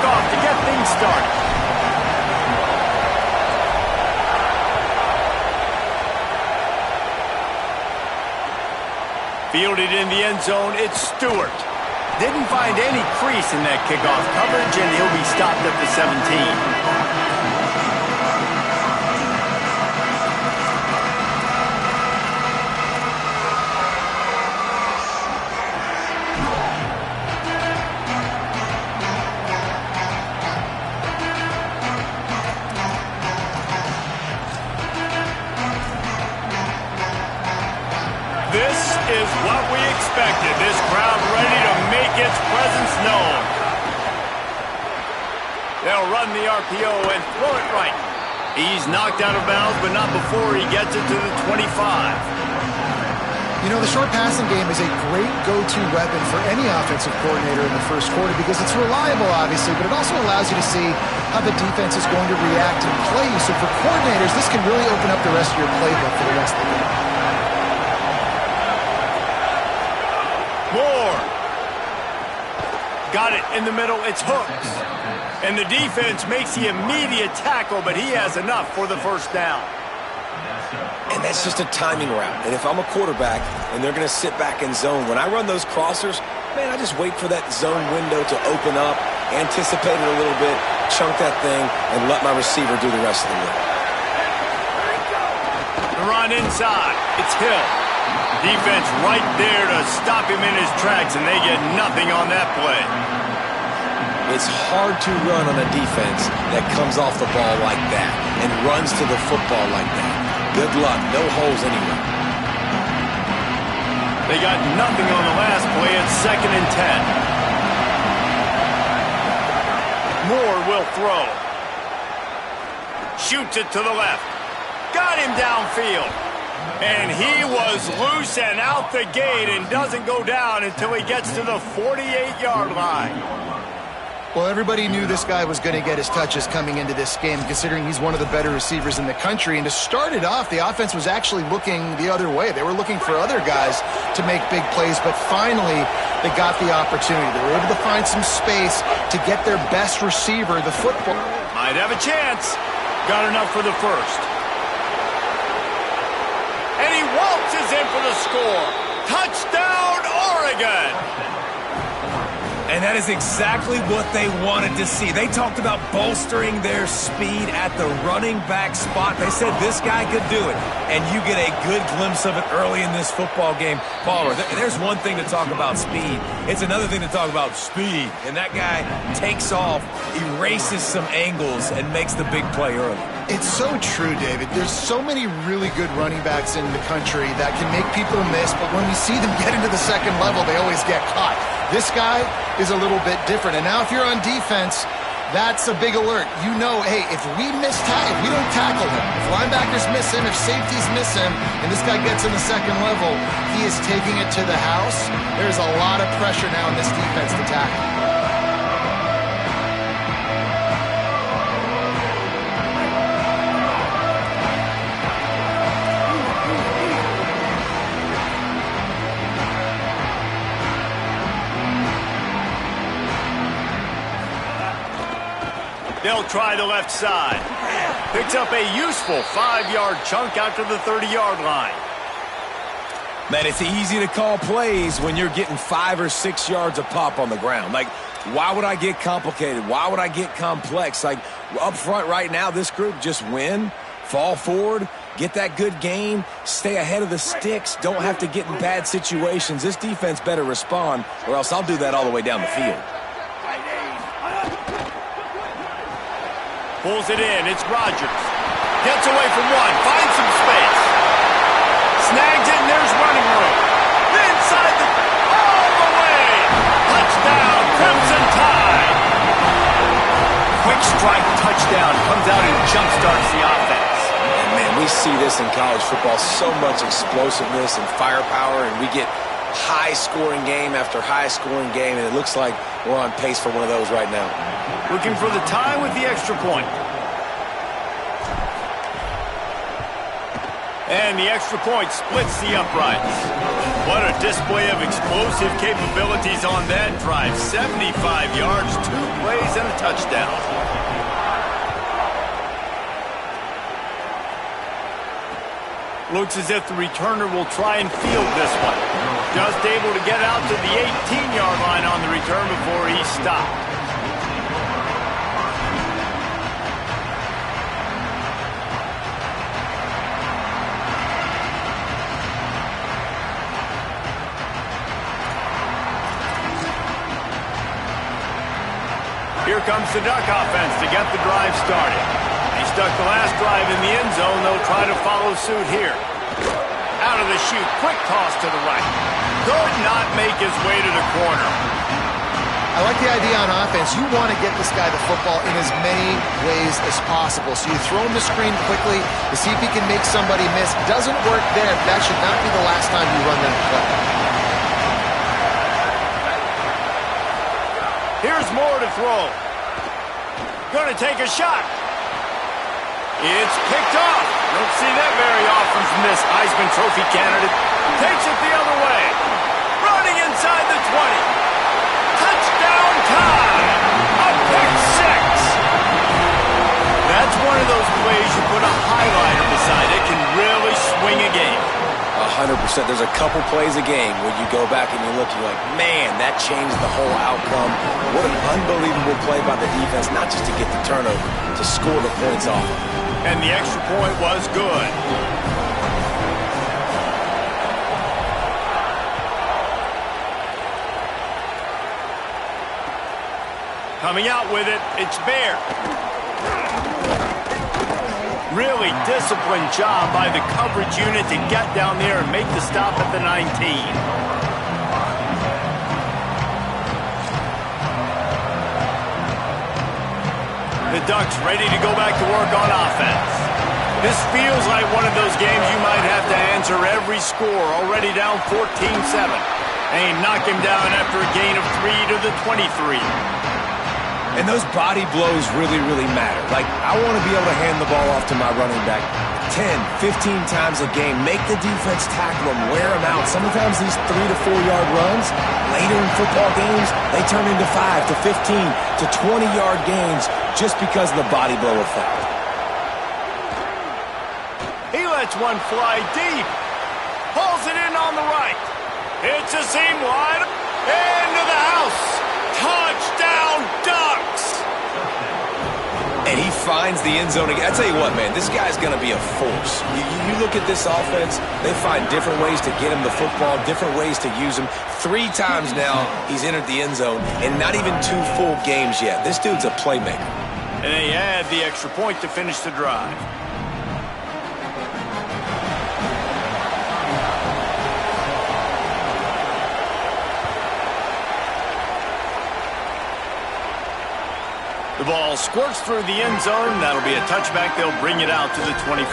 kickoff to get things started. Fielded in the end zone, it's Stewart. Didn't find any crease in that kickoff coverage, and he'll be stopped at the 17. This is what we expected. This crowd ready to make its presence known. They'll run the RPO and throw it right. He's knocked out of bounds, but not before he gets it to the 25. You know, the short passing game is a great go-to weapon for any offensive coordinator in the first quarter because it's reliable, obviously, but it also allows you to see how the defense is going to react and play you. So for coordinators, this can really open up the rest of your playbook for the rest of the game. Moore. Got it in the middle. It's Hooks. And the defense makes the immediate tackle, but he has enough for the first down. And that's just a timing route. And if I'm a quarterback and they're going to sit back in zone, when I run those crossers, man, I just wait for that zone window to open up, anticipate it a little bit, chunk that thing, and let my receiver do the rest of the work. The run inside. It's Hill. Defense right there to stop him in his tracks, and they get nothing on that play. It's hard to run on a defense that comes off the ball like that and runs to the football like that. Good luck. No holes anywhere. They got nothing on the last play. It's 2nd and 10. Moore will throw. Shoots it to the left. Got him downfield. And he was loose and out the gate and doesn't go down until he gets to the 48-yard line. Well, everybody knew this guy was going to get his touches coming into this game, considering he's one of the better receivers in the country. And to start it off, the offense was actually looking the other way. They were looking for other guys to make big plays, but finally they got the opportunity. They were able to find some space to get their best receiver the football. Might have a chance. Got enough for the first. And he waltzes in for the score. Touchdown, Oregon! And that is exactly what they wanted to see. They talked about bolstering their speed at the running back spot. They said this guy could do it. And you get a good glimpse of it early in this football game. Baller, there's one thing to talk about speed. It's another thing to talk about speed. And that guy takes off, erases some angles, and makes the big play early. It's so true, David. There's so many really good running backs in the country that can make people miss, but when we see them get into the second level, they always get caught. This guy is a little bit different. And now if you're on defense, that's a big alert. You know, hey, if we don't tackle him, if linebackers miss him, if safeties miss him, and this guy gets in the second level, he is taking it to the house. There's a lot of pressure now in this defense to tackle. They'll try the left side. Picks up a useful 5-yard chunk out to the 30-yard line. Man, it's easy to call plays when you're getting 5 or 6 yards a pop on the ground. Like, why would I get complicated? Why would I get complex? Like, up front right now, this group just win, fall forward, get that good gain, stay ahead of the sticks, don't have to get in bad situations. This defense better respond, or else I'll do that all the way down the field. Pulls it in. It's Rodgers. Gets away from one. Finds some space. Snags it, and there's running room. Inside the... all the way! Touchdown, Crimson Tide! Quick strike touchdown. Comes out and jumpstarts the offense. And, man, we see this in college football. So much explosiveness and firepower, and we get high-scoring game after high-scoring game, and it looks like we're on pace for one of those right now. Looking for the tie with the extra point. And the extra point splits the uprights. What a display of explosive capabilities on that drive. 75 yards, 2 plays, and a touchdown. Looks as if the returner will try and field this one. Just able to get out to the 18-yard line on the return before he stopped. Here comes the Duck offense to get the drive started. He stuck the last drive in the end zone. They'll try to follow suit here. Out of the chute, quick toss to the right. Could not make his way to the corner. I like the idea on offense. You want to get this guy the football in as many ways as possible. So you throw him the screen quickly to see if he can make somebody miss. Doesn't work there. That should not be the last time you run that play. Here's more to throw. Going to take a shot. It's picked off. Don't see that very often from this Heisman Trophy candidate. Takes it the other way. Running inside the 20. Touchdown time. A pick six. That's one of those plays you put a highlighter beside it. Can really swing a game. 100%. There's a couple plays a game where you go back and you look, you're like, man, that changed the whole outcome. What an unbelievable play by the defense, not just to get the turnover, to score the points off. And the extra point was good. Coming out with it, it's Bear. Really disciplined job by the coverage unit to get down there and make the stop at the 19. The Ducks ready to go back to work on offense. This feels like one of those games you might have to answer every score. Already down 14-7. And knock him down after a gain of 3 to the 23. And those body blows really, really matter. Like, I want to be able to hand the ball off to my running back 10, 15 times a game. Make the defense tackle them, wear them out. Sometimes these 3 to 4 yard runs, later in football games, they turn into 5 to 15 to 20 yard gains just because of the body blow effect. He lets one fly deep. Pulls it in on the right. It's a seam wide. Into the house. Touchdown, Ducks! And he finds the end zone again. I tell you what, man, this guy's going to be a force. You look at this offense, they find different ways to get him the football, different ways to use him. 3 times now he's entered the end zone, and not even 2 full games yet. This dude's a playmaker. And they add the extra point to finish the drive. The ball squirts through the end zone. That'll be a touchback. They'll bring it out to the 25.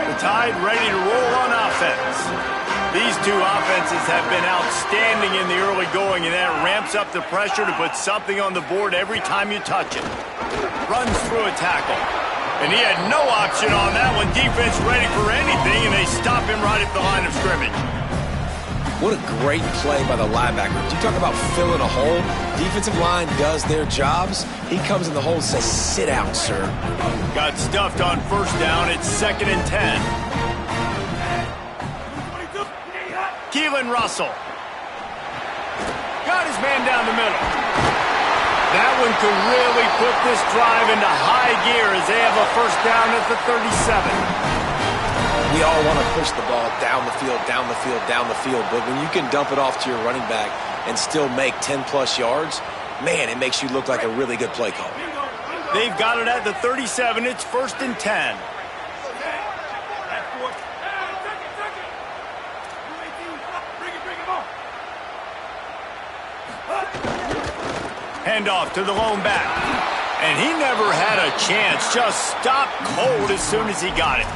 The Tide ready to roll on offense. These two offenses have been outstanding in the early going, and that ramps up the pressure to put something on the board every time you touch it. Runs through a tackle. And he had no option on that one. Defense ready for anything, and they stop him right at the line of scrimmage. What a great play by the linebacker. You talk about filling a hole. Defensive line does their jobs. He comes in the hole and says, sit out, sir. Got stuffed on first down. It's 2nd and 10. Keelan Russell. Got his man down the middle. That one could really put this drive into high gear as they have a first down at the 37. We all want to push the ball down the field, down the field, down the field. But when you can dump it off to your running back and still make 10-plus yards, man, it makes you look like a really good play call. They've got it at the 37. It's 1st and 10. Handoff to the lone back. And he never had a chance. Just stopped cold as soon as he got it.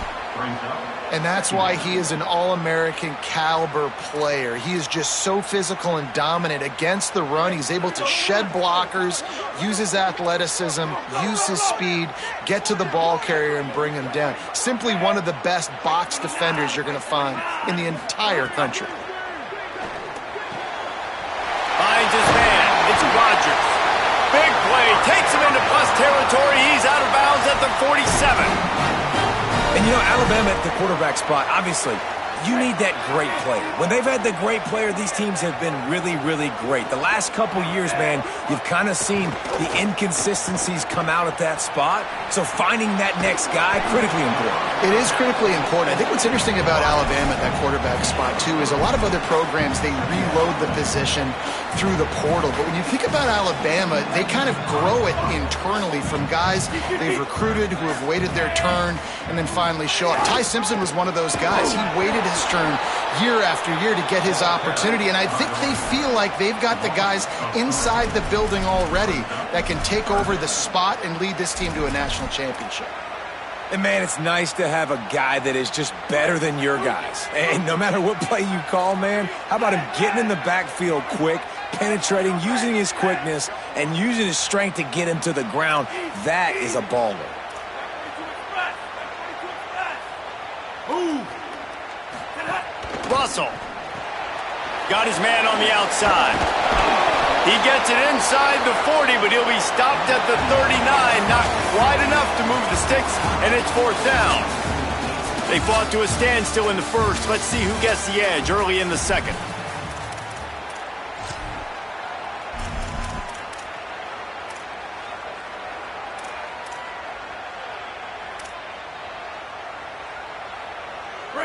And that's why he is an All-American caliber player. He is just so physical and dominant against the run. He's able to shed blockers, use his athleticism, use his speed, get to the ball carrier and bring him down. Simply one of the best box defenders you're going to find in the entire country. Finds his man. It's Rodgers. Big play. Takes him into plus territory. He's out of bounds at the 47. And, you know, Alabama at the quarterback spot, obviously, you need that great player. When they've had the great player, these teams have been really, really great. The last couple years, man, you've kind of seen the inconsistencies come out at that spot. So finding that next guy, critically important. It is critically important. I think what's interesting about Alabama at that quarterback spot, too, is a lot of other programs, they reload the position through the portal. But when you think about Alabama, they kind of grow it internally from guys they've recruited who have waited their turn and then finally show up. Ty Simpson was one of those guys. He waited his turn year after year to get his opportunity, and I think they feel like they've got the guys inside the building already that can take over the spot and lead this team to a national championship. And, man, it's nice to have a guy that is just better than your guys. And no matter what play you call, man, how about him getting in the backfield quick, penetrating, using his quickness, and using his strength to get him to the ground? That is a baller. Russell got his man on the outside. He gets it inside the 40, but he'll be stopped at the 39. Not quite enough to move the sticks, and it's fourth down. They fought to a standstill in the first. Let's see who gets the edge early in the second.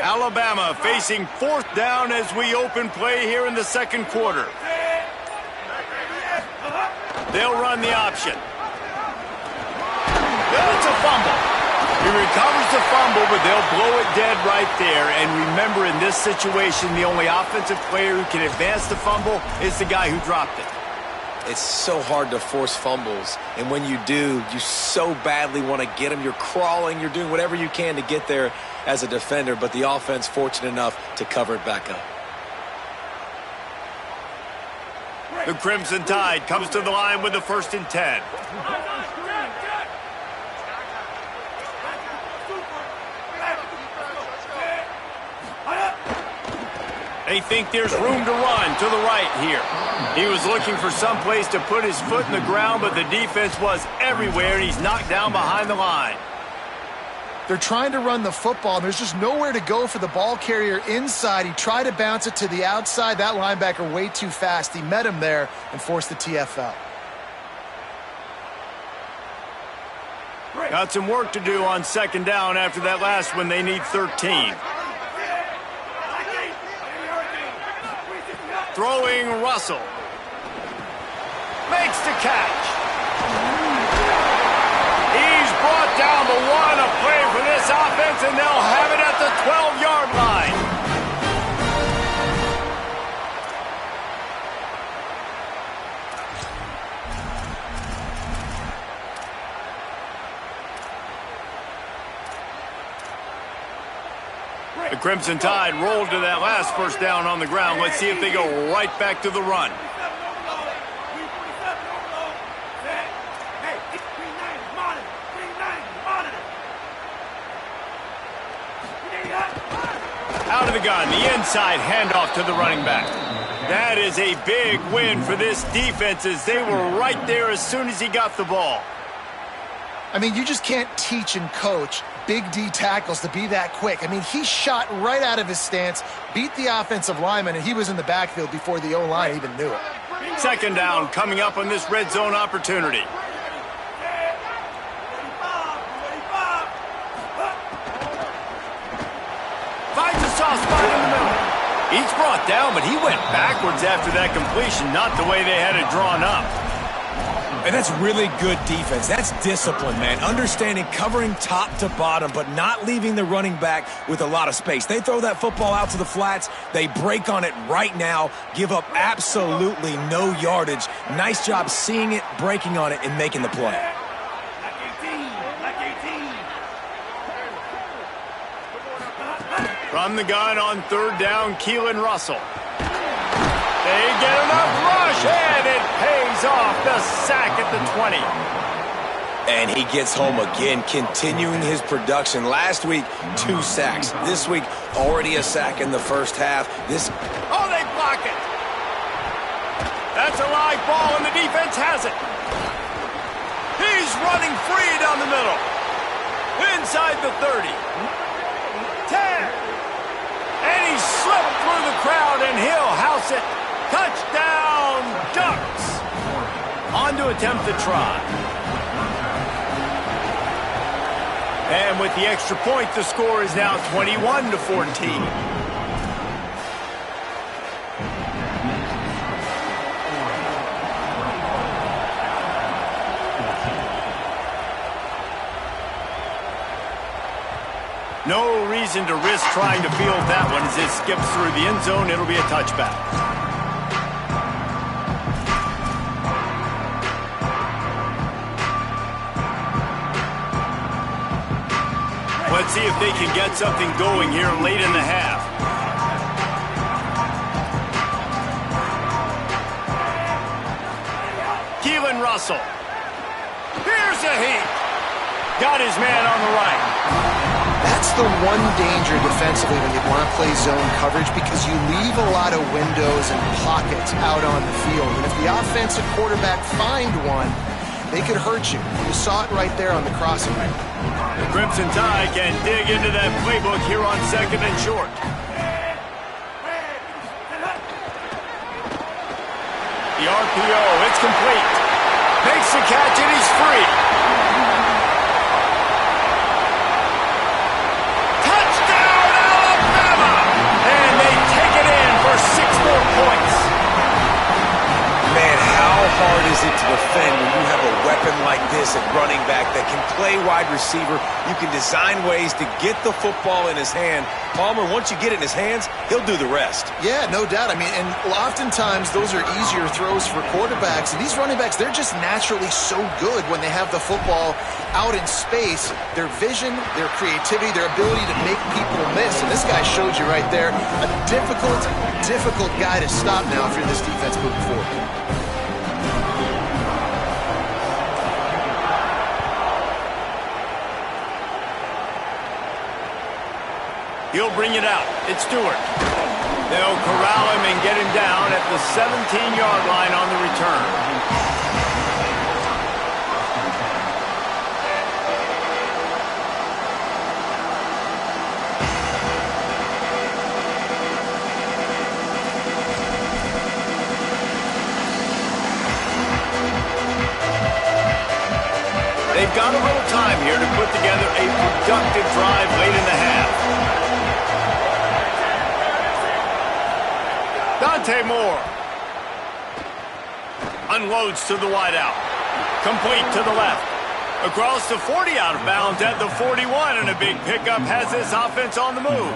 Alabama facing fourth down as we open play here in the second quarter. They'll run the option. It's a fumble. He recovers the fumble, but they'll blow it dead right there. And remember, in this situation, the only offensive player who can advance the fumble is the guy who dropped it. It's so hard to force fumbles, and when you do, you so badly want to get them. You're crawling, you're doing whatever you can to get there as a defender, but the offense fortunate enough to cover it back up. The Crimson Tide comes to the line with the 1st and 10. They think there's room to run to the right here. He was looking for some place to put his foot in the ground, but the defense was everywhere, and he's knocked down behind the line. They're trying to run the football, and there's just nowhere to go for the ball carrier inside. He tried to bounce it to the outside. That linebacker way too fast. He met him there and forced the TFL. Got some work to do on second down after that last one. They need 13. Throwing Russell. Makes the catch. He's brought down the one. A play for this offense, and they'll have it at the 12-yard line. The Crimson Tide rolled to that last first down on the ground. Let's see if they go right back to the run. Out of the gun, the inside handoff to the running back. That is a big win for this defense as they were right there as soon as he got the ball. I mean, you just can't teach and coach big D tackles to be that quick. I mean, he shot right out of his stance, beat the offensive lineman, and he was in the backfield before the O-line even knew it. Second down coming up on this red zone opportunity. Finds a soft spot in the middle. He's brought down, but he went backwards after that completion, not the way they had it drawn up. And that's really good defense. That's discipline, man. Understanding, covering top to bottom, but not leaving the running back with a lot of space. They throw that football out to the flats. They break on it right now, give up absolutely no yardage. Nice job seeing it, breaking on it, and making the play. From the gun on third down, Keelan Russell. They get enough rush, and it pays off. The sack at the 20. And he gets home again, continuing his production. Last week, 2 sacks. This week, already a sack in the first half. Oh, they block it. That's a live ball, and the defense has it. He's running free down the middle. Inside the 30. 10. And he slipped through the crowd, and he'll house it. Touchdown, Ducks. On to attempt the try. And with the extra point, the score is now 21-14. No reason to risk trying to field that one as it skips through the end zone. It'll be a touchback. Let's see if they can get something going here late in the half. Keelan Russell. Here's a heat. Got his man on the right. That's the one danger defensively when you want to play zone coverage, because you leave a lot of windows and pockets out on the field. And if the offensive quarterback find one, they could hurt you. You saw it right there on the crossing route. The Crimson Tide can dig into that playbook here on second and short. The RPO, it's complete. Makes the catch and he's free. Touchdown, Alabama! And they take it in for 6 more points. Man, how hard is it to defend when you have a weapon like this at running back that can play wide receiver? You can design ways to get the football in his hand. Palmer, once you get it in his hands, he'll do the rest. Yeah, no doubt. I mean, and oftentimes those are easier throws for quarterbacks. And these running backs, they're just naturally so good when they have the football out in space. Their vision, their creativity, their ability to make people miss. And this guy showed you right there, a difficult guy to stop now if you're this defense moving forward. He'll bring it out. It's Stewart. They'll corral him and get him down at the 17-yard line on the return. They've got a little time here to put together a productive drive late in the half. Dante Moore unloads to the wideout. Complete to the left. Across the 40, out of bounds at the 41, and a big pickup has this offense on the move.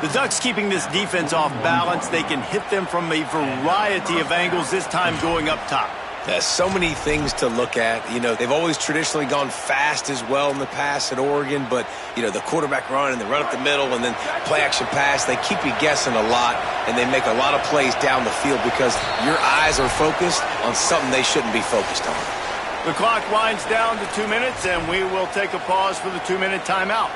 The Ducks keeping this defense off balance. They can hit them from a variety of angles, this time going up top. There's so many things to look at. You know, they've always traditionally gone fast as well in the past at Oregon, but, you know, the quarterback run and the run up the middle and then play action pass, they keep you guessing a lot, and they make a lot of plays down the field because your eyes are focused on something they shouldn't be focused on. The clock winds down to 2 minutes, and we will take a pause for the 2-minute timeout.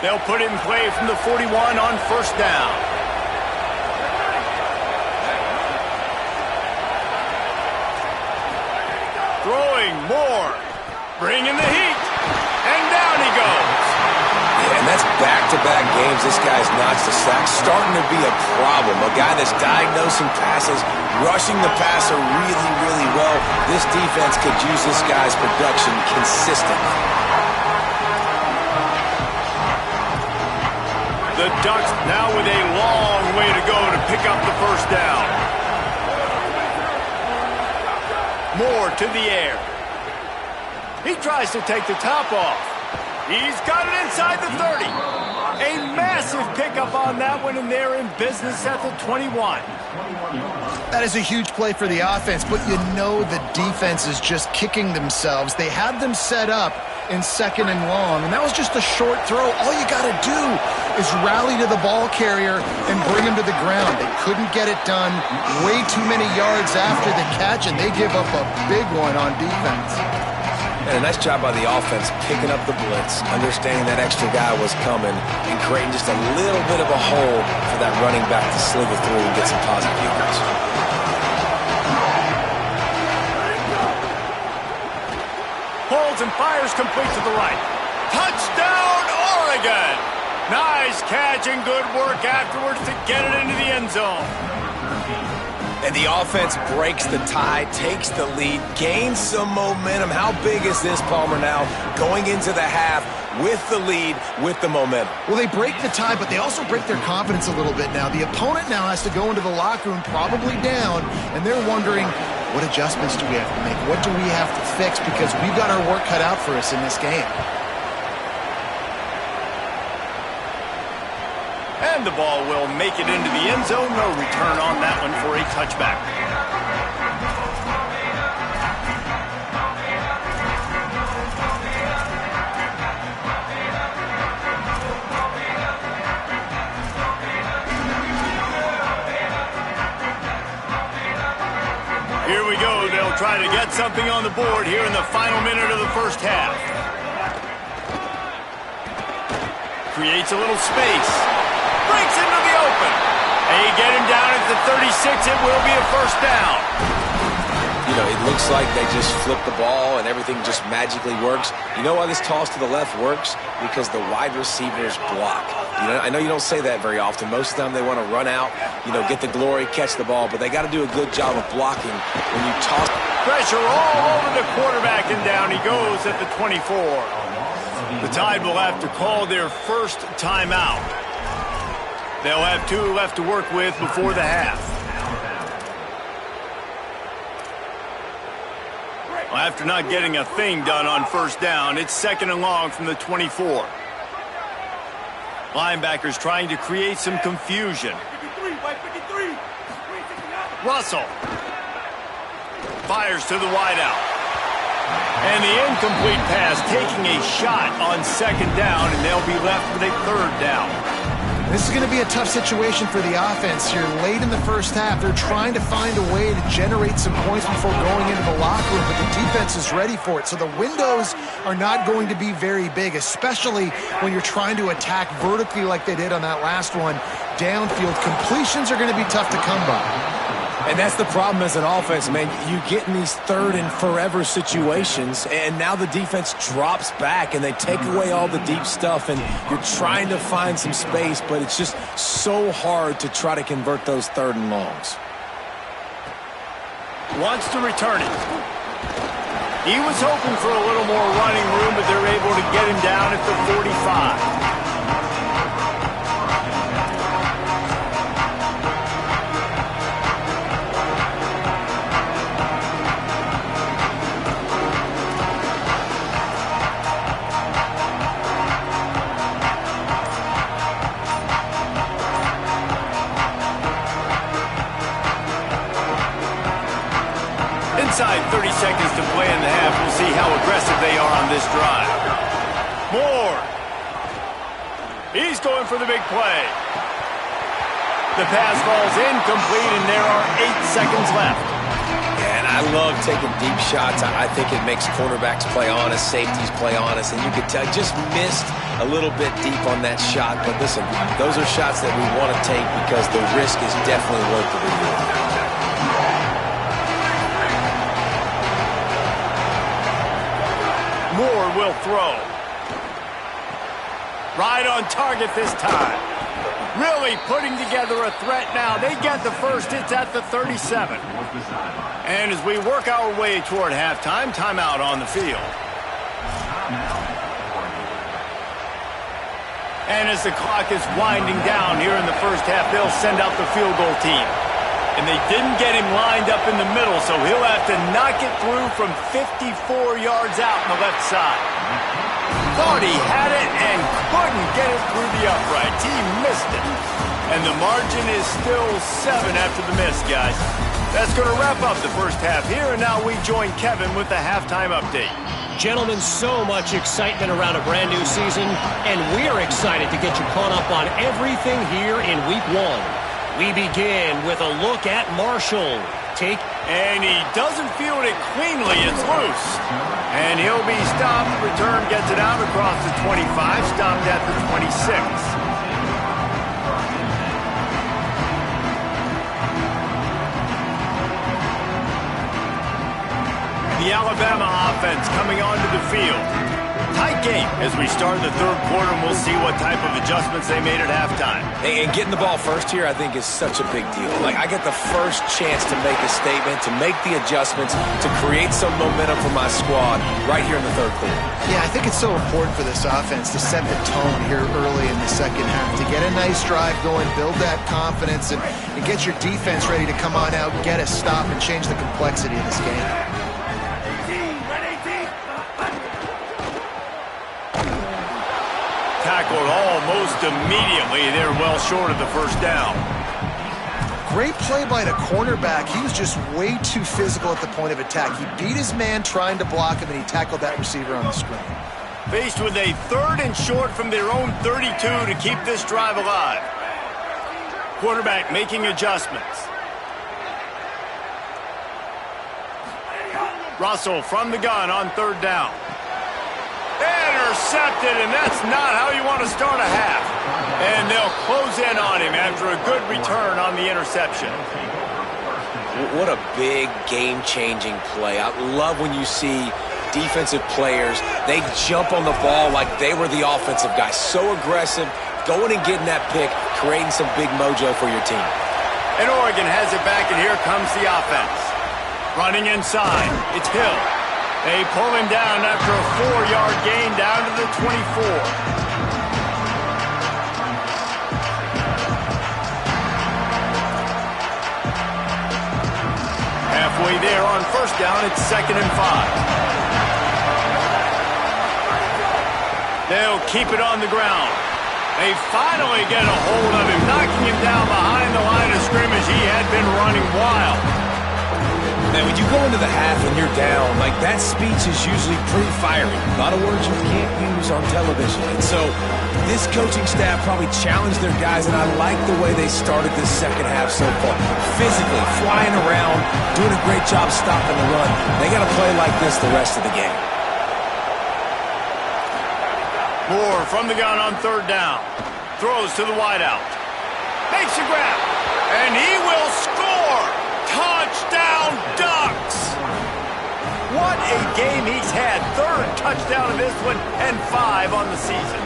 They'll put it in play from the 41 on first down. Throwing more. Bringing the heat. And down he goes. Yeah, and that's back-to-back games this guy's notched a sack. Starting to be a problem. A guy that's diagnosing passes, rushing the passer really, really well. This defense could use this guy's production consistently. The Ducks now with a long way to go to pick up the first down. Moore to the air. He tries to take the top off. He's got it inside the 30. A massive pickup on that one, and they're in business at the 21. That is a huge play for the offense, but you know the defense is just kicking themselves. They had them set up in 2nd and long, and that was just a short throw. All you got to do is rally to the ball carrier and bring him to the ground. They couldn't get it done. Way too many yards after the catch, and they give up a big one on defense. And a nice job by the offense picking up the blitz, understanding that extra guy was coming, and creating just a little bit of a hole for that running back to slither through and get some positive yards. Holds and fires complete to the right. Touchdown, Oregon! Nice catch and good work afterwards to get it into the end zone. And the offense breaks the tie, takes the lead, gains some momentum. How big is this, Palmer, now going into the half with the lead, with the momentum? Well, they break the tie, but they also break their confidence a little bit now. The opponent now has to go into the locker room probably down, and they're wondering, what adjustments do we have to make? What do we have to fix? Because we've got our work cut out for us in this game. And the ball will make it into the end zone. No return on that one for a touchback. Here we go. They'll try to get something on the board here in the final minute of the first half. Creates a little space. Breaks into the open. They get him down at the 36. It will be a first down. You know, it looks like they just flip the ball and everything just magically works. You know why this toss to the left works? Because the wide receivers block. You know, I know you don't say that very often. Most of the time they want to run out, you know, get the glory, catch the ball, but they got to do a good job of blocking when you toss. Pressure all over the quarterback, and down he goes at the 24. The Tide will have to call their first timeout. They'll have 2 left to work with before the half. Well, after not getting a thing done on first down, it's 2nd and long from the 24. Linebackers trying to create some confusion. Russell fires to the wideout. And the incomplete pass taking a shot on 2nd down, and they'll be left with a 3rd down. This is going to be a tough situation for the offense here. Late in the first half, they're trying to find a way to generate some points before going into the locker room, but the defense is ready for it. So the windows are not going to be very big, especially when you're trying to attack vertically like they did on that last one. Downfield completions are going to be tough to come by. And that's the problem as an offense, man. You get in these 3rd and forever situations, and now the defense drops back, and they take away all the deep stuff, and you're trying to find some space, but it's just so hard to try to convert those 3rd and longs. Wants to return it. He was hoping for a little more running room, but they're able to get him down at the 45. Inside 30 seconds to play in the half. We'll see how aggressive they are on this drive. Moore. He's going for the big play. The pass falls incomplete, and there are 8 seconds left. Yeah, and I love taking deep shots. I think it makes quarterbacks play honest, safeties play honest, and you could tell just missed a little bit deep on that shot. But listen, those are shots that we want to take because the risk is definitely worth the reward. Moore will throw. Right on target this time. Really putting together a threat now. They get the first. It's at the 37. And as we work our way toward halftime, timeout on the field. And as the clock is winding down here in the first half, they'll send out the field goal team. And they didn't get him lined up in the middle, so he'll have to knock it through from 54 yards out on the left side. Thought he had it and couldn't get it through the uprights. He missed it. And the margin is still 7 after the miss, guys. That's going to wrap up the first half here, and now we join Kevin with the halftime update. Gentlemen, so much excitement around a brand new season, and we're excited to get you caught up on everything here in Week 1. We begin with a look at Marshall. And he doesn't field it cleanly. It's loose. And he'll be stopped. Return gets it out across the 25, stopped at the 26. The Alabama offense coming onto the field. Tight game as we start the third quarter, and we'll see what type of adjustments they made at halftime. And getting the ball first here, I think, is such a big deal. Like, I get the first chance to make a statement, to make the adjustments, to create some momentum for my squad right here in the third quarter. Yeah, I think it's so important for this offense to set the tone here early in the second half, to get a nice drive going, build that confidence, and get your defense ready to come on out, get a stop, and change the complexity of this game. Tackled almost immediately. They're well short of the first down. Great play by the cornerback. He was just way too physical at the point of attack. He beat his man trying to block him, and he tackled that receiver on the screen. Faced with a 3rd and short from their own 32 to keep this drive alive. Quarterback making adjustments. Russell from the gun on 3rd down. Intercepted, and that's not how you want to start a half. And they'll close in on him after a good return on the interception. What a big game-changing play. I love when you see defensive players, they jump on the ball like they were the offensive guy. So aggressive, going and getting that pick, creating some big mojo for your team. And Oregon has it back, and here comes the offense. Running inside, it's Hill. They pull him down after a 4-yard gain down to the 24. Halfway there on 1st down, it's 2nd and 5. They'll keep it on the ground. They finally get a hold of him, knocking him down behind the line of scrimmage. He had been running wild. Man, when you go into the half and you're down, like, that speech is usually pretty fiery. A lot of words you can't use on television. And so this coaching staff probably challenged their guys, and I like the way they started this second half so far. Physically, flying around, doing a great job stopping the run. They got to play like this the rest of the game. Moore from the gun on 3rd down. Throws to the wideout. Makes a grab. And he will score. Touchdown, Ducks! What a game he's had. 3rd touchdown of this one and 5 on the season.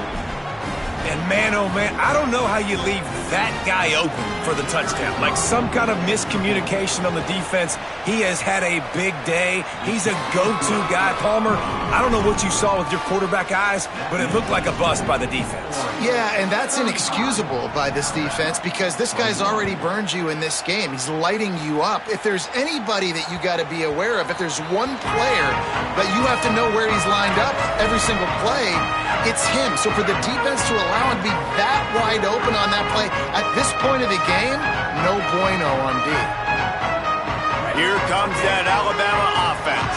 And man, oh man, I don't know how you leave that guy open for the touchdown. Like some kind of miscommunication on the defense. He has had a big day. He's a go-to guy. Palmer, I don't know what you saw with your quarterback eyes, but it looked like a bust by the defense. Yeah, and that's inexcusable by this defense because this guy's already burned you in this game. He's lighting you up. If there's anybody that you got to be aware of, if there's one player that you have to know where he's lined up every single play, it's him. So for the defense to allow him to be that wide open on that play at this point of the game, no bueno on D. Here comes that Alabama offense.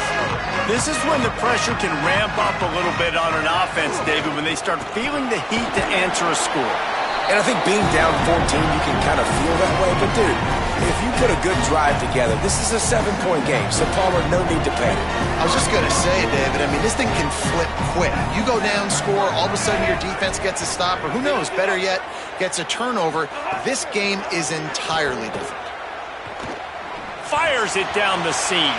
This is when the pressure can ramp up a little bit on an offense, David, when they start feeling the heat to answer a score. And I think being down 14, you can kind of feel that way. But, dude, if you put a good drive together, this is a 7-point game. So, Palmer, no need to panic. I was just going to say, David, I mean, this thing can flip quick. You go down, score, all of a sudden your defense gets a stop, or who knows, better yet, gets a turnover. This game is entirely different. Fires it down the seam.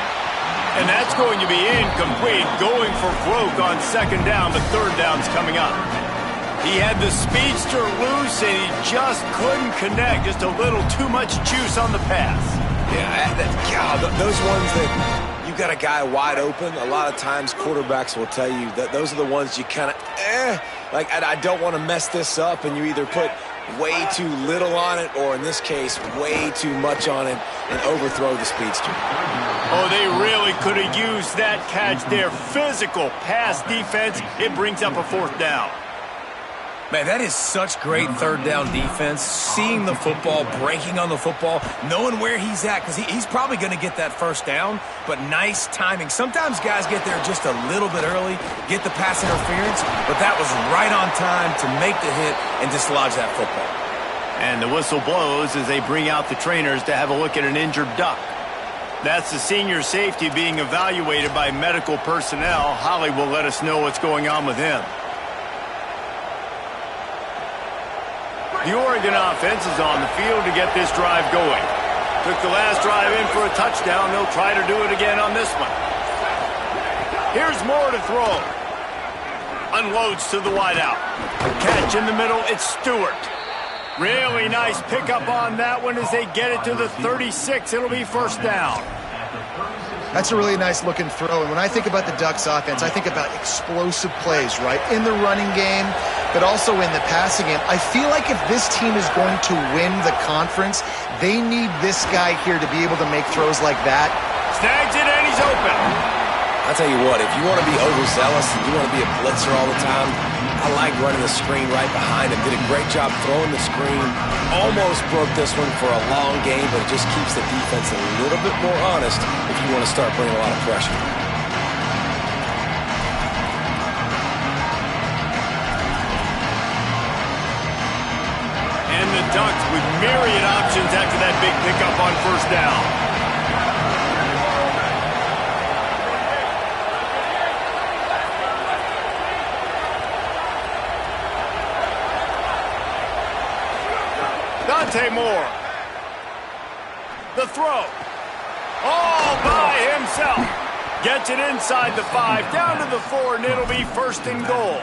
And that's going to be incomplete, going for broke on 2nd down, but 3rd down's coming up. He had the speedster loose, and he just couldn't connect. Just a little too much juice on the pass. Yeah, those ones that you got a guy wide open, a lot of times quarterbacks will tell you that those are the ones you kind of, like, I don't want to mess this up, and you either put way too little on it, or in this case, way too much on it, and overthrow the speedster. Oh, they really could have used that catch there. Physical pass defense. It brings up a 4th down. Man, that is such great third down defense. Seeing the football, breaking on the football, knowing where he's at, because he's probably going to get that 1st down, but nice timing. Sometimes guys get there just a little bit early, get the pass interference, but that was right on time to make the hit and dislodge that football. And the whistle blows as they bring out the trainers to have a look at an injured Duck. That's the senior safety being evaluated by medical personnel. Holly will let us know what's going on with him. The Oregon offense is on the field to get this drive going. Took the last drive in for a touchdown. They'll try to do it again on this one. Here's Moore to throw. Unloads to the wideout. Catch in the middle. It's Stewart. Really nice pickup on that one as they get it to the 36. It'll be 1st down. That's a really nice looking throw. And when I think about the Ducks offense, I think about explosive plays, right? In the running game, but also in the passing game. I feel like if this team is going to win the conference, they need this guy here to be able to make throws like that. Snags it and he's open. I'll tell you what, if you want to be overzealous and you want to be a blitzer all the time, I like running the screen right behind him. Did a great job throwing the screen. Almost broke this one for a long game, but it just keeps the defense a little bit more honest if you want to start bringing a lot of pressure. And the Ducks with myriad options after that big pickup on 1st down. Moore. The throw. All by himself. Gets it inside the 5, down to the 4, and it'll be 1st and goal.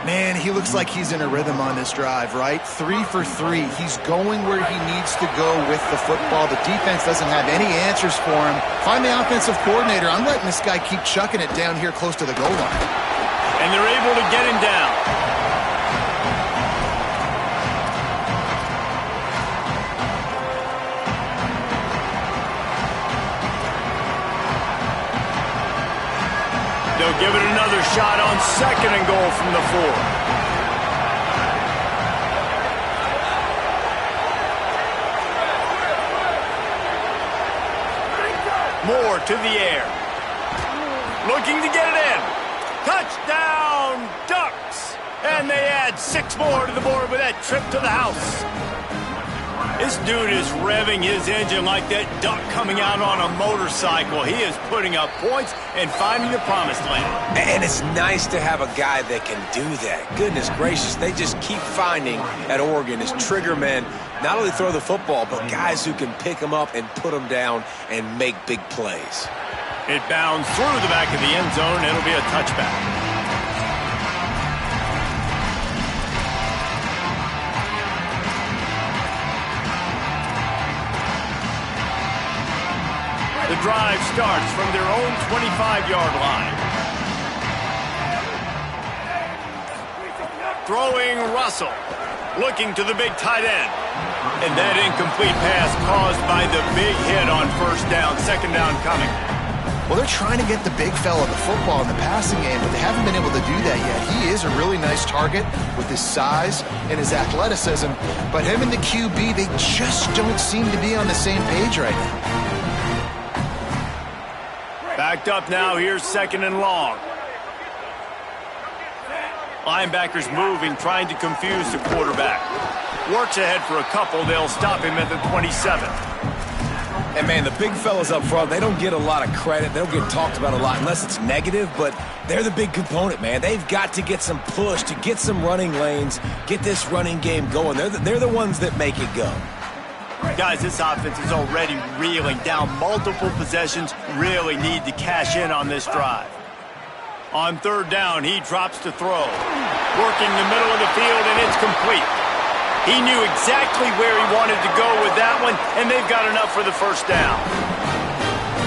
Man, he looks like he's in a rhythm on this drive, right? 3 for 3. He's going where he needs to go with the football. The defense doesn't have any answers for him. Find the offensive coordinator. I'm letting this guy keep chucking it down here close to the goal line. And they're able to get him down. They'll give it another shot on 2nd and goal from the 4. Moore to the air. Looking to get it in. Touchdown, Ducks! And they add 6 more to the board with that trip to the house. This dude is revving his engine like that duck coming out on a motorcycle. He is putting up points and finding the promised land. And it's nice to have a guy that can do that. Goodness gracious, they just keep finding at Oregon is trigger men, not only throw the football, but guys who can pick them up and put them down and make big plays. It bounds through the back of the end zone. It'll be a touchback. The drive starts from their own 25-yard line. Throwing Russell. Looking to the big tight end. And that incomplete pass caused by the big hit on 1st down. 2nd down coming. Well, they're trying to get the big fella the football in the passing game, but they haven't been able to do that yet. He is a really nice target with his size and his athleticism, but him and the QB, they just don't seem to be on the same page right now. Backed up now, here's 2nd and long. Linebackers moving, trying to confuse the quarterback. Works ahead for a couple, they'll stop him at the 27. And man, the big fellas up front, they don't get a lot of credit. They don't get talked about a lot unless it's negative, but they're the big component, man. They've got to get some push, to get some running lanes, get this running game going. They're the ones that make it go. Guys, this offense is already reeling down multiple possessions. Really need to cash in on this drive. On 3rd down, he drops to throw. Working the middle of the field, and it's complete. He knew exactly where he wanted to go with that one, and they've got enough for the 1st down.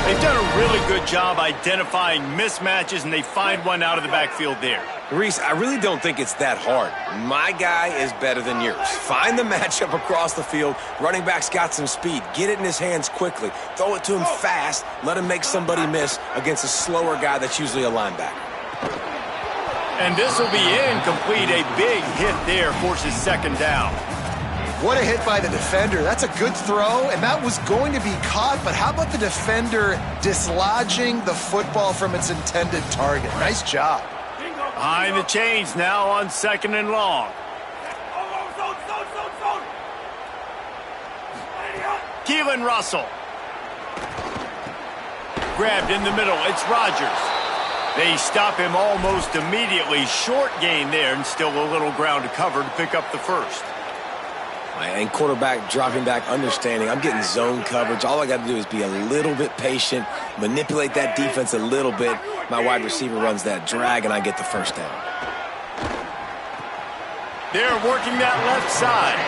They've done a really good job identifying mismatches, and they find one out of the backfield there. Reese, I really don't think it's that hard. My guy is better than yours. Find the matchup across the field. Running back's got some speed. Get it in his hands quickly. Throw it to him fast. Let him make somebody miss against a slower guy that's usually a linebacker. And this will be incomplete. A big hit there forces second down. What a hit by the defender. That's a good throw, and that was going to be caught, but how about the defender dislodging the football from its intended target? Nice job. Behind the chains now on second and long. Keelan Russell. Grabbed in the middle. It's Rodgers. They stop him almost immediately. Short gain there, and still a little ground to cover to pick up the first. And quarterback dropping back, understanding I'm getting zone coverage. All I got to do is be a little bit patient, manipulate that defense a little bit. My wide receiver runs that drag, and I get the first down. They're working that left side.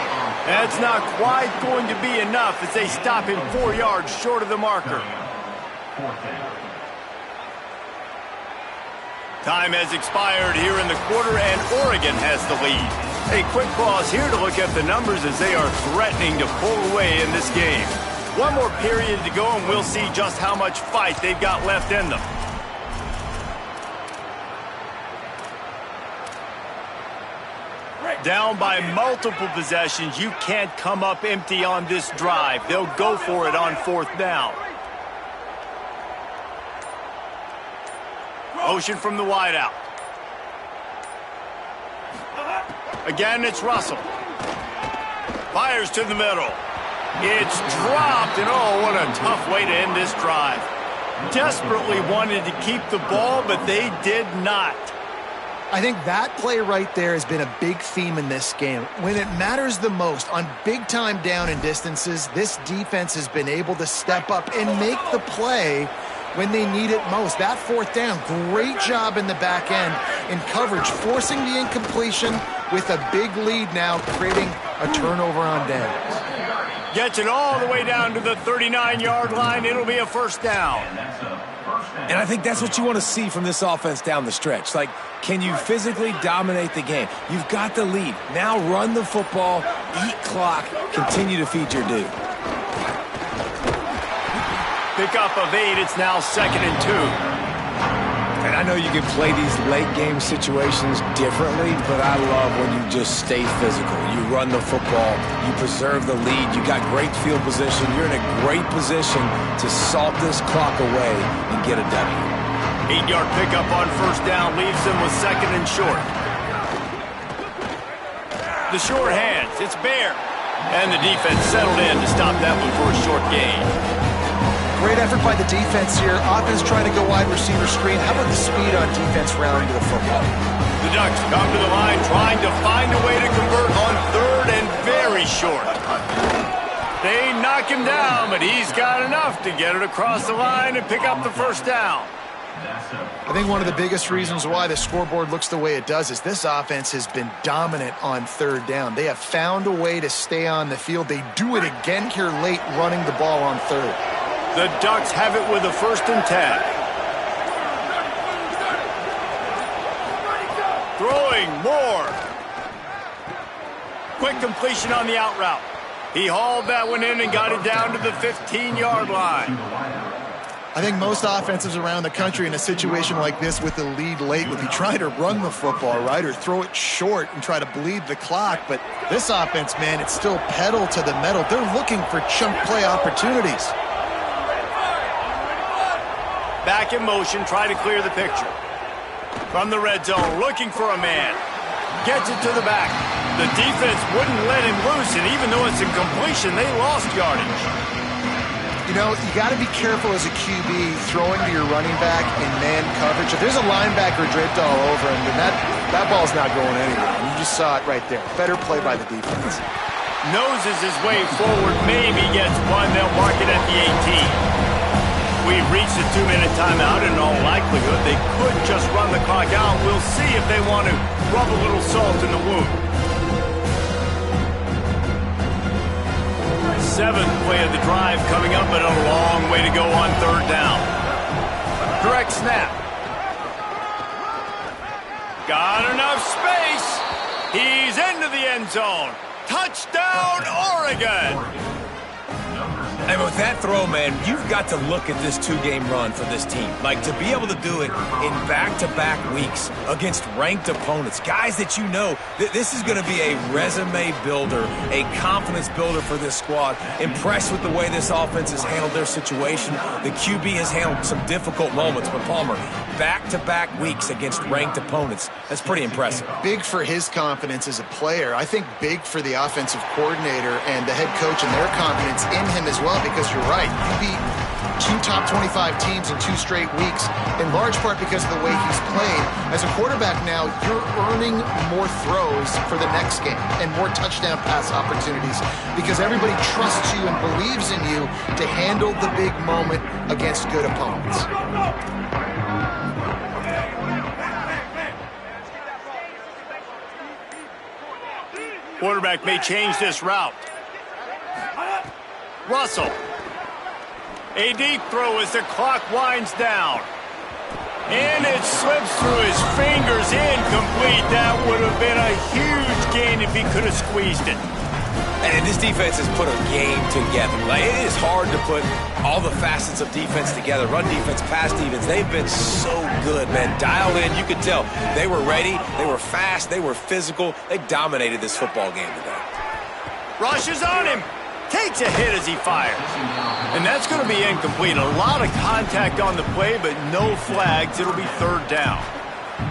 That's not quite going to be enough as they stop him 4 yards short of the marker. Time has expired here in the quarter, and Oregon has the lead. A quick pause here to look at the numbers as they are threatening to pull away in this game. One more period to go, and we'll see just how much fight they've got left in them. Down by multiple possessions, you can't come up empty on this drive. They'll go for it on fourth down. Motion from the wideout. Again, it's Russell. Fires to the middle. It's dropped, and oh, what a tough way to end this drive. Desperately wanted to keep the ball, but they did not. I think that play right there has been a big theme in this game. When it matters the most, on big-time down and distances, this defense has been able to step up and make the play when they need it most. That fourth down, great job in the back end in coverage, forcing the incompletion with a big lead now, creating a turnover on downs. Gets it all the way down to the 39-yard line. It'll be a first down. And I think that's what you want to see from this offense down the stretch. Like, can you physically dominate the game? You've got the lead. Now run the football, eat clock, continue to feed your dude. Pickup of 8. It's now 2nd and 2. And I know you can play these late game situations differently, but I love when you just stay physical. You run the football, you preserve the lead, you got great field position, you're in a great position to salt this clock away and get a W. 8-yard pickup on first down leaves them with 2nd and short. The short hands, it's Bear. And the defense settled in to stop that one for a short gain. Great effort by the defense here. Offense trying to go wide receiver screen. How about the speed on defense rallying to the football? The Ducks come to the line trying to find a way to convert on 3rd and very short. They knock him down, but he's got enough to get it across the line and pick up the first down. I think one of the biggest reasons why the scoreboard looks the way it does is this offense has been dominant on 3rd down. They have found a way to stay on the field. They do it again here late, running the ball on 3rd. The Ducks have it with a 1st and 10. Throwing more. Quick completion on the out route. He hauled that one in and got it down to the 15-yard line. I think most offensives around the country in a situation like this with the lead late would be trying to run the football, right, or throw it short and try to bleed the clock. But this offense, man, it's still pedal to the metal. They're looking for chunk play opportunities. Back in motion, try to clear the picture. From the red zone, looking for a man. Gets it to the back. The defense wouldn't let him loose, and even though it's incompletion, they lost yardage. You know, you got to be careful as a QB throwing to your running back in man coverage. If there's a linebacker draped all over him, then that ball's not going anywhere. You just saw it right there. Better play by the defense. Noses his way forward, maybe gets one. They'll mark it at the 18. We've reached a 2-minute timeout, and in all likelihood, they could just run the clock out. We'll see if they want to rub a little salt in the wound. Seventh play of the drive coming up, but a long way to go on third down. Direct snap. Got enough space. He's into the end zone. Touchdown, Oregon. And with that throw, man, you've got to look at this two-game run for this team. Like, to be able to do it in back-to-back weeks against ranked opponents, guys that you know, this is going to be a resume builder, a confidence builder for this squad. Impressed with the way this offense has handled their situation. The QB has handled some difficult moments, but Palmer, back-to-back weeks against ranked opponents. That's pretty impressive. Big for his confidence as a player. I think big for the offensive coordinator and the head coach and their confidence in him as well, because you're right. You beat two top 25 teams in 2 straight weeks, in large part because of the way he's played. As a quarterback now, you're earning more throws for the next game and more touchdown pass opportunities because everybody trusts you and believes in you to handle the big moment against good opponents. Quarterback may change this route. Russell. A deep throw as the clock winds down. And it slips through his fingers, incomplete. That would have been a huge gain if he could have squeezed it. And this defense has put a game together. Like, it is hard to put all the facets of defense together. Run defense, pass defense. They've been so good, man. Dialed in, you could tell. They were ready. They were fast. They were physical. They dominated this football game today. Rushes on him. Takes a hit as he fires. And that's going to be incomplete. A lot of contact on the play, but no flags. It'll be third down.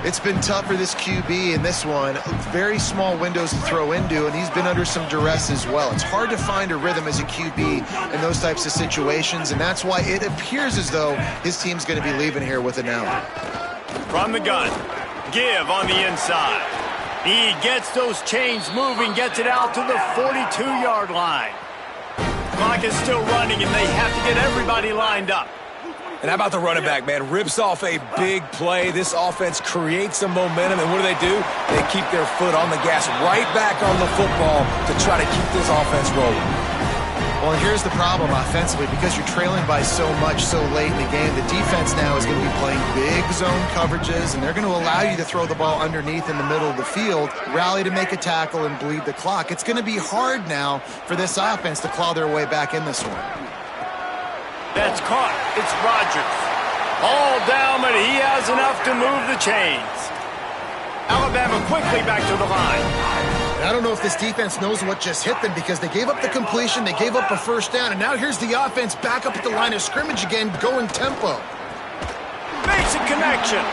It's been tough for this QB in this one. Very small windows to throw into, and he's been under some duress as well. It's hard to find a rhythm as a QB in those types of situations, and that's why it appears as though his team's going to be leaving here with an L. From the gun. Give on the inside. He gets those chains moving, gets it out to the 42-yard line. Clock is still running, and they have to get everybody lined up. And how about the running back, man? Rips off a big play. This offense creates some momentum, and what do? They keep their foot on the gas, right back on the football to try to keep this offense rolling. Well, and here's the problem offensively. Because you're trailing by so much so late in the game, the defense now is going to be playing big zone coverages, and they're going to allow you to throw the ball underneath in the middle of the field, rally to make a tackle, and bleed the clock. It's going to be hard now for this offense to claw their way back in this one. That's caught. It's Rodgers. All down, but he has enough to move the chains. Alabama quickly back to the line. I don't know if this defense knows what just hit them because they gave up the completion, they gave up a first down, and now here's the offense back up at the line of scrimmage again, going tempo. Makes a connection.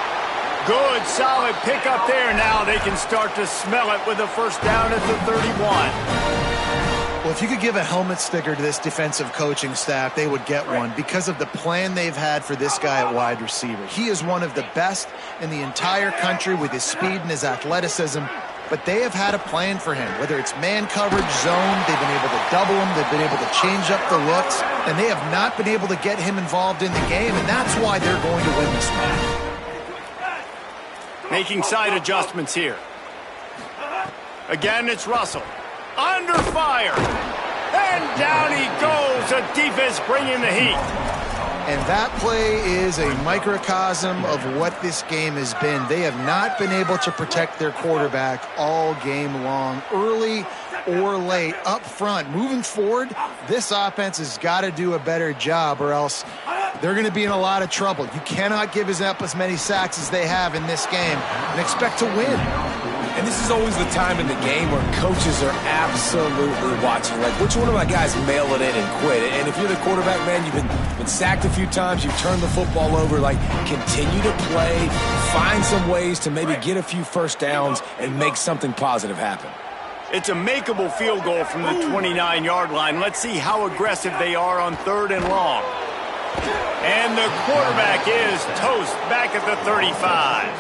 Good, solid pickup there. Now they can start to smell it with a first down at the 31. Well, if you could give a helmet sticker to this defensive coaching staff, they would get one because of the plan they've had for this guy at wide receiver. He is one of the best in the entire country with his speed and his athleticism, but they have had a plan for him, whether it's man coverage, zone, they've been able to double him, they've been able to change up the looks, and they have not been able to get him involved in the game, and that's why they're going to win this one. Making side adjustments here. Again, it's Russell. Under fire. And down he goes. The defense bringing the heat. And that play is a microcosm of what this game has been. They have not been able to protect their quarterback all game long, early or late, up front. Moving forward, this offense has got to do a better job or else they're going to be in a lot of trouble. You cannot give up as many sacks as they have in this game and expect to win. And this is always the time in the game where coaches are absolutely watching. Like, which one of my guys mail it in and quit? And if you're the quarterback, man, you've been sacked a few times, you've turned the football over. Like, continue to play, find some ways to maybe get a few first downs and make something positive happen. It's a makeable field goal from the 29-yard line. Let's see how aggressive they are on 3rd and long. And the quarterback is toast back at the 35.